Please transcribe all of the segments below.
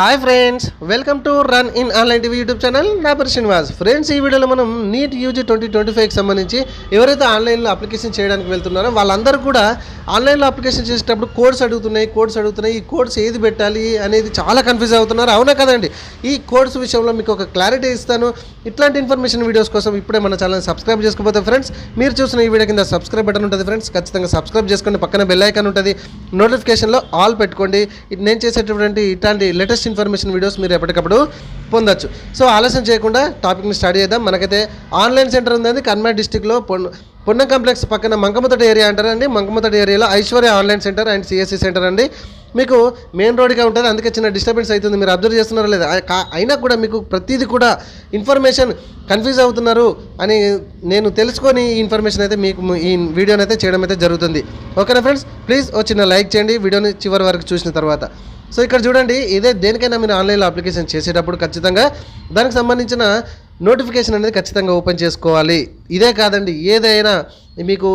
Hi friends, welcome to run in online TV YouTube channel. నా పేరు Srinivas. Friends, ఈ వీడియోలో మనం నీట్ యూజీ 2025కి సంబంధించి ఎవరైతే ఆన్లైన్లో అప్లికేషన్ చేయడానికి వెళ్తున్నారో వాళ్ళందరూ కూడా ఆన్లైన్లో అప్లికేషన్ చేసేటప్పుడు కోడ్స్ అడుగుతున్నాయి. ఈ కోడ్స్ ఏది పెట్టాలి అనేది చాలా కన్ఫ్యూజ్ అవుతున్నారు. అవునా కదండి? ఈ కోడ్స్ విషయంలో మీకు ఒక క్లారిటీ ఇస్తాను. ఇట్లాంటి ఇన్ఫర్మేషన్ వీడియోస్ కోసం ఇప్పుడే మన ఛానల్ సబ్స్క్రైబ్ చేసుకోకపోతే ఫ్రెండ్స్, మీరు చూసిన ఈ వీడియో కింద సబ్స్క్రైబ్ బటన్ ఉంటుంది ఫ్రెండ్స్. ఖచ్చితంగా సబ్స్క్రైబ్ చేసుకోండి. పక్కన బెల్ ఐకాన్ ఉంటుంది, నోటిఫికేషన్లో ఆల్ పెట్టుకోండి. నేను చేసేటటువంటి ఇట్లాంటి లేటెస్ట్ ఇన్ఫర్మేషన్ వీడియోస్ మీరు ఎప్పటికప్పుడు పొందొచ్చు. సో ఆలస్యం చేయకుండా టాపిక్ని స్టార్ట్ చేద్దాం. మనకైతే ఆన్లైన్ సెంటర్ ఉందండి కన్మా డిస్టిక్లో పొన్నం కాంప్లెక్స్ పక్కన మంకమతడి ఏరియా అంటారండి. మంకమతడి ఏరియాలో Aishwarya online center and CSC center అండి. మీకు మెయిన్ రోడ్గా ఉంటుంది, అందుకే చిన్న డిస్టర్బెన్స్ అవుతుంది. మీరు అబ్జర్వ్ చేస్తున్నారా లేదా? అయినా కూడా మీకు ప్రతిదీ కూడా ఇన్ఫర్మేషన్ కన్ఫ్యూజ్ అవుతున్నారు అని నేను తెలుసుకొని ఈ ఇన్ఫర్మేషన్ అయితే మీకు ఈ వీడియోని అయితే చేయడం అయితే జరుగుతుంది. ఓకేనా ఫ్రెండ్స్? ప్లీజ్ చిన్న లైక్ చేయండి వీడియోని చివరి వరకు చూసిన తర్వాత. సో ఇక్కడ చూడండి, ఇదే దేనికైనా మీరు ఆన్లైన్లో అప్లికేషన్ చేసేటప్పుడు ఖచ్చితంగా దానికి సంబంధించిన నోటిఫికేషన్ అనేది ఖచ్చితంగా ఓపెన్ చేసుకోవాలి. ఇదే కాదండి, ఏదైనా మీకు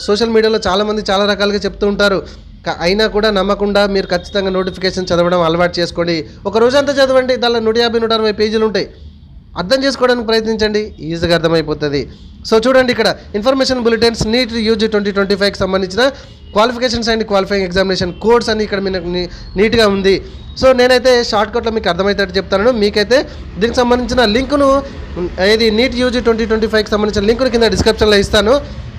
సోషల్ మీడియాలో చాలామంది చాలా రకాలుగా చెప్తూ ఉంటారు. అయినా కూడా నమ్మకుండా మీరు ఖచ్చితంగా నోటిఫికేషన్ చదవడం అలవాటు చేసుకోండి. ఒక రోజంతా చదవండి, దానిలో 150-160 పేజీలు ఉంటాయి. అర్థం చేసుకోవడానికి ప్రయత్నించండి, ఈజీగా అర్థమైపోతుంది. సో చూడండి, ఇక్కడ ఇన్ఫర్మేషన్ బులెటిన్స్ నీట్ యూజీ 2025కి సంబంధించిన qualifications and qualifying examination codes అని ఇక్కడ మీకు నీట్గా ఉంది. సో నేనైతే షార్ట్కట్లో మీకు అర్థమయ్యేటట్టు చెప్తాను. మీకైతే దీనికి సంబంధించిన లింకును, ఇది నీట్ యూజీ 2025కి సంబంధించిన లింకును కింద డిస్క్రిప్షన్లో ఇస్తాను.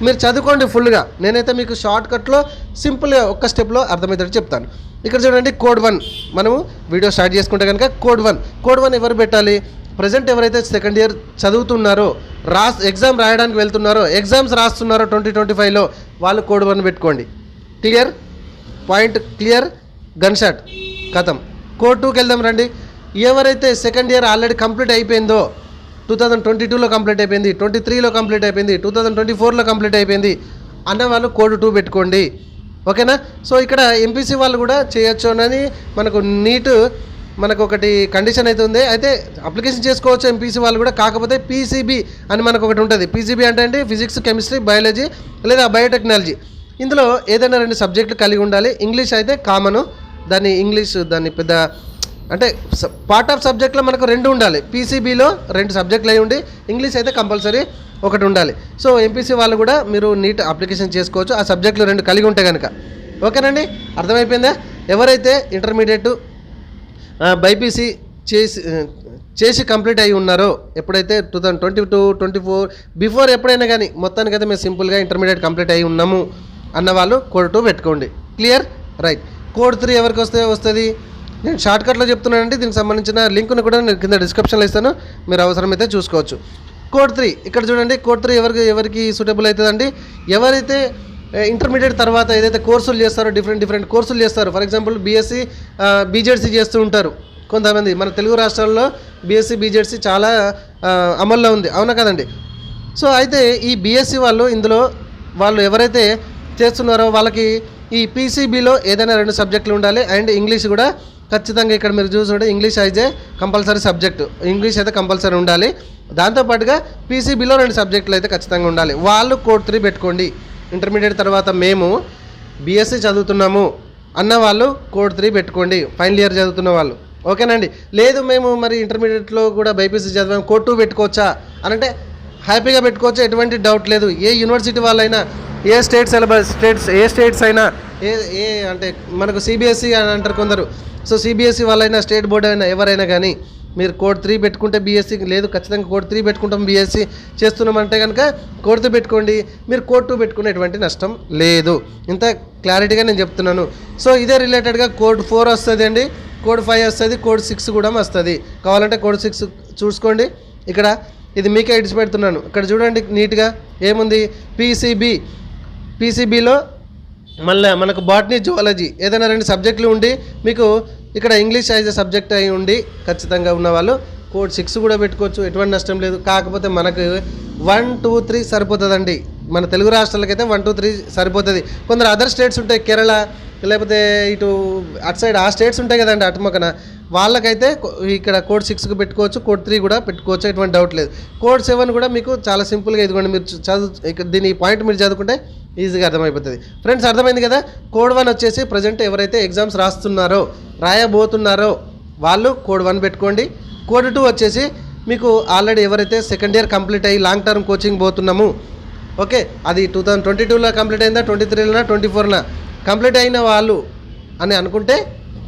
మీరు చదువుకోండి ఫుల్గా. నేనైతే మీకు షార్ట్కట్లో సింపుల్గా ఒక్క స్టెప్లో అర్థమయ్యేటట్టు చెప్తాను. ఇక్కడ చూడండి, కోడ్ 1 మనము వీడియో స్టార్ట్ చేసుకుంటే కనుక కోడ్ 1 ఎవరు పెట్టాలి? ప్రజెంట్ ఎవరైతే సెకండ్ ఇయర్ చదువుతున్నారో, ఎగ్జామ్ రాయడానికి వెళ్తున్నారో, ఎగ్జామ్స్ రాస్తున్నారో 2025లో వాళ్ళు కోడ్ 1 పెట్టుకోండి. Clear point, clear, gun shot, కథం. కోడ్ 2కి వెళ్దాం రండి. ఎవరైతే సెకండ్ ఇయర్ ఆల్రెడీ కంప్లీట్ అయిపోయిందో, 2022లో కంప్లీట్ అయిపోయింది, 23లో కంప్లీట్ అయిపోయింది, 2024లో కంప్లీట్ అయిపోయింది అన్న వాళ్ళు కోడ్ 2 పెట్టుకోండి. ఓకేనా? సో ఇక్కడ ఎంపీసీ వాళ్ళు కూడా చేయొచ్చు అని మనకు ఒకటి కండిషన్ అయితే ఉంది. అయితే అప్లికేషన్ చేసుకోవచ్చు ఎంపీసీ వాళ్ళు కూడా. కాకపోతే పీసీబీ అని మనకు ఒకటి ఉంటుంది. పీసీబీ అంటే ఏంటి? ఫిజిక్స్, కెమిస్ట్రీ, బయాలజీ లేదా బయోటెక్నాలజీ. ఇందులో ఏదైనా 2 సబ్జెక్టులు కలిగి ఉండాలి. ఇంగ్లీష్ అయితే కామను, దాన్ని పెద్ద అంటే పార్ట్ ఆఫ్ సబ్జెక్ట్లో మనకు 2 ఉండాలి. పీసీబీలో 2 సబ్జెక్టులు అయి ఉండి ఇంగ్లీష్ అయితే కంపల్సరీ ఒకటి ఉండాలి. సో ఎంపీసీ వాళ్ళు కూడా మీరు నీట్ అప్లికేషన్ చేసుకోవచ్చు ఆ సబ్జెక్టులు 2 కలిగి ఉంటే కనుక. ఓకేనండి, అర్థమైపోయిందా? ఎవరైతే ఇంటర్మీడియట్ బైపీసీ చేసి కంప్లీట్ అయి ఉన్నారో, ఎప్పుడైతే 2022-24 బిఫోర్ ఎప్పుడైనా కానీ మొత్తానికైతే మేము సింపుల్గా ఇంటర్మీడియట్ కంప్లీట్ అయి ఉన్నాము అన్న వాళ్ళు కోడ్ 2 పెట్టుకోండి. క్లియర్? రైట్. కోడ్ 3 ఎవరికి వస్తుంది? నేను షార్ట్కట్లో చెప్తున్నానండి. దీనికి సంబంధించిన లింక్ను కూడా నేను కింద డిస్క్రిప్షన్లో ఇస్తాను, మీరు అవసరమైతే చూసుకోవచ్చు. కోడ్ 3 ఇక్కడ చూడండి. కోడ్ 3 ఎవరికి సూటబుల్ అవుతుందండి? ఎవరైతే ఇంటర్మీడియట్ తర్వాత ఏదైతే కోర్సులు చేస్తారో, డిఫరెంట్ కోర్సులు చేస్తారు. ఫర్ ఎగ్జాంపుల్ బీఎస్సీ బీజెడ్సీ చేస్తూ ఉంటారు కొంతమంది. మన తెలుగు రాష్ట్రాల్లో బీఎస్సీ బీజెడ్సీ చాలా అమల్లో ఉంది. అవునా కదండి? సో అయితే ఈ బీఎస్సీ ఇందులో వాళ్ళు ఎవరైతే చేస్తున్నారో వాళ్ళకి ఈ పీసీబీలో ఏదైనా 2 సబ్జెక్టులు ఉండాలి. అండ్ ఇంగ్లీష్ కూడా ఖచ్చితంగా ఇక్కడ మీరు చూసుకుంటే ఇంగ్లీష్ అయితే కంపల్సరీ సబ్జెక్టు, ఇంగ్లీష్ అయితే కంపల్సరీ ఉండాలి. దాంతోపాటుగా పీసీబీలో 2 సబ్జెక్టులు అయితే ఖచ్చితంగా ఉండాలి. వాళ్ళు కోడ్ 3 పెట్టుకోండి. ఇంటర్మీడియట్ తర్వాత మేము బీఎస్సీ చదువుతున్నాము అన్న వాళ్ళు కోడ్ 3 పెట్టుకోండి, ఫైనల్ ఇయర్ చదువుతున్న వాళ్ళు. ఓకేనండి? లేదు మేము మరి ఇంటర్మీడియట్లో కూడా బైపీసీ చదివాము, కోడ్ 2 పెట్టుకోవచ్చా అని అంటే హ్యాపీగా పెట్టుకోవచ్చు, ఎటువంటి డౌట్ లేదు. ఏ యూనివర్సిటీ వాళ్ళైనా, ఏ స్టేట్స్ అయినా, ఏ అంటే మనకు సిబిఎస్ఈ అని అంటారు కొందరు. సో సిబిఎస్ఈ వాళ్ళైనా, స్టేట్ బోర్డు అయినా, ఎవరైనా కానీ మీరు కోడ్ 3 పెట్టుకుంటే బీఎస్సీ, లేదు ఖచ్చితంగా కోడ్ 3 పెట్టుకుంటాం బీఎస్సీ చేస్తున్నామంటే కనుక కోడ్ 3 పెట్టుకోండి. మీరు కోడ్ 2 పెట్టుకునే ఎటువంటి నష్టం లేదు. ఇంత క్లారిటీగా నేను చెప్తున్నాను. సో ఇదే రిలేటెడ్గా కోడ్ 4 వస్తుంది అండి, కోడ్ 5 వస్తుంది, కోడ్ 6 కూడా వస్తుంది. కావాలంటే కోడ్ 6 చూసుకోండి. ఇక్కడ ఇది మీకే ఇడిచి పెడుతున్నాను. ఇక్కడ చూడండి నీట్గా ఏముంది? పీసీబీలో మళ్ళీ మనకు బాటనీ, జువాలజీ ఏదైనా 2 సబ్జెక్టులు ఉండి మీకు ఇక్కడ ఇంగ్లీష్ యాజ్ ఎ సబ్జెక్ట్ అయి ఉండి ఖచ్చితంగా ఉన్నవాళ్ళు కోడ్ 6 కూడా పెట్టుకోవచ్చు, ఎటువంటి నష్టం లేదు. కాకపోతే మనకు 1, 2, 3 సరిపోతుందండి. మన తెలుగు రాష్ట్రాలకైతే 1, 2, 3 సరిపోతుంది. కొందరు అదర్ స్టేట్స్ ఉంటాయి, కేరళ లేకపోతే ఇటు అటు సైడ్ ఆ స్టేట్స్ ఉంటాయి కదండి అటుమొక్కన, వాళ్ళకైతే ఇక్కడ కోడ్ 6కి పెట్టుకోవచ్చు, కోడ్ 3 కూడా పెట్టుకోవచ్చు, ఎటువంటి డౌట్ లేదు. కోడ్ 7 కూడా మీకు చాలా సింపుల్గా ఇదిగోండి, మీరు ఇక్కడ దీని పాయింట్ మీరు చదువుకుంటే ఈజీగా అర్థమైపోతుంది. ఫ్రెండ్స్, అర్థమైంది కదా? కోడ్ 1 వచ్చేసి ప్రజెంట్ ఎవరైతే ఎగ్జామ్స్ రాస్తున్నారో, రాయబోతున్నారో వాళ్ళు కోడ్ 1 పెట్టుకోండి. కోడ్ 2 వచ్చేసి మీకు ఆల్రెడీ ఎవరైతే సెకండ్ ఇయర్ కంప్లీట్ అయ్యి లాంగ్ టర్మ్ కోచింగ్ పోతున్నాము, ఓకే, అది 2022లో కంప్లీట్ అయిందా, 23లోనా, 24నా కంప్లీట్ అయిన వాళ్ళు అని అనుకుంటే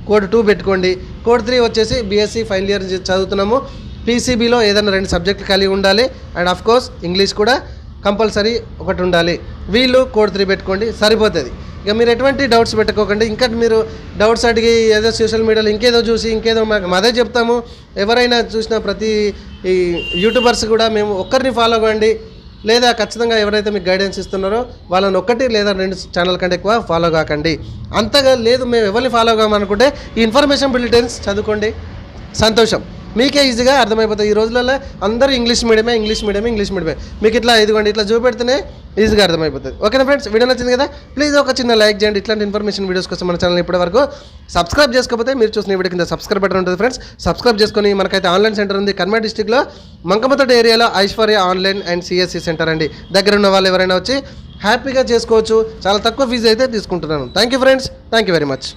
కోడ్ 2 పెట్టుకోండి. కోడ్ 3 వచ్చేసి బీఎస్సీ ఫైనల్ ఇయర్ చదువుతున్నాము, పీసీబీలో ఏదైనా 2 సబ్జెక్టులు కలిగి ఉండాలి, అండ్ ఆఫ్ కోర్స్ ఇంగ్లీష్ కూడా కంపల్సరీ ఒకటి ఉండాలి. వీళ్ళు కోడ్ 3 పెట్టుకోండి, సరిపోతుంది. ఇక మీరు ఎటువంటి డౌట్స్ పెట్టుకోకండి. ఇంకా మీరు డౌట్స్ అడిగి ఏదో సోషల్ మీడియాలో ఇంకేదో చూసి ఇంకేదో మాకు అదే చెప్తాము. ఎవరైనా చూసిన ప్రతి ఈ యూట్యూబర్స్ కూడా మేము ఒక్కరిని ఫాలో అవ్వండి, లేదా ఖచ్చితంగా ఎవరైతే మీకు గైడెన్స్ ఇస్తున్నారో వాళ్ళని 1 లేదా 2 ఛానల్ కంటే ఎక్కువ ఫాలో కాకండి. అంతగా లేదు మేము ఎవరిని ఫాలో కామనుకుంటే ఈ ఇన్ఫర్మేషన్ బులెటిన్స్ చదువుకోండి, సంతోషం, మీకే ఈజీగా అర్థమైపోతుంది. ఈ రోజులలో అందరూ ఇంగ్లీష్ మీడియమే. మీకు ఇట్లా ఇదిగోండి ఇట్లా చూపెడితేనే ఈజీగా అర్థమైపోతుంది. ఓకేనా ఫ్రెండ్స్, వీడియో నచ్చింది కదా, ప్లీజ్ ఒక చిన్న లైక్ చేయండి. ఇట్లాంటి ఇన్ఫర్మేషన్ వీడియోస్ కోసం మన ఛానల్ ఇప్పటివరకు సబ్స్క్రైబ్ చేసుకోకపోతే మీరు చూసిన వీడియో కింద సబ్స్క్రైబ్ బటన్ ఉంటుంది ఫ్రెండ్స్, సబ్స్క్రైబ్ చేసుకొని మనకైతే ఆన్లైన్ సెంటర్ ఉంది కర్మా డిస్టిక్లో మంకమతోట ఏరియాలో Aishwarya online and CSC center అండి. దగ్గర ఉన్న వాళ్ళు ఎవరైనా వచ్చి హ్యాపీగా చేసుకోవచ్చు. చాలా తక్కువ ఫీజు అయితే తీసుకుంటున్నాను. Thank you friends, thank you very much.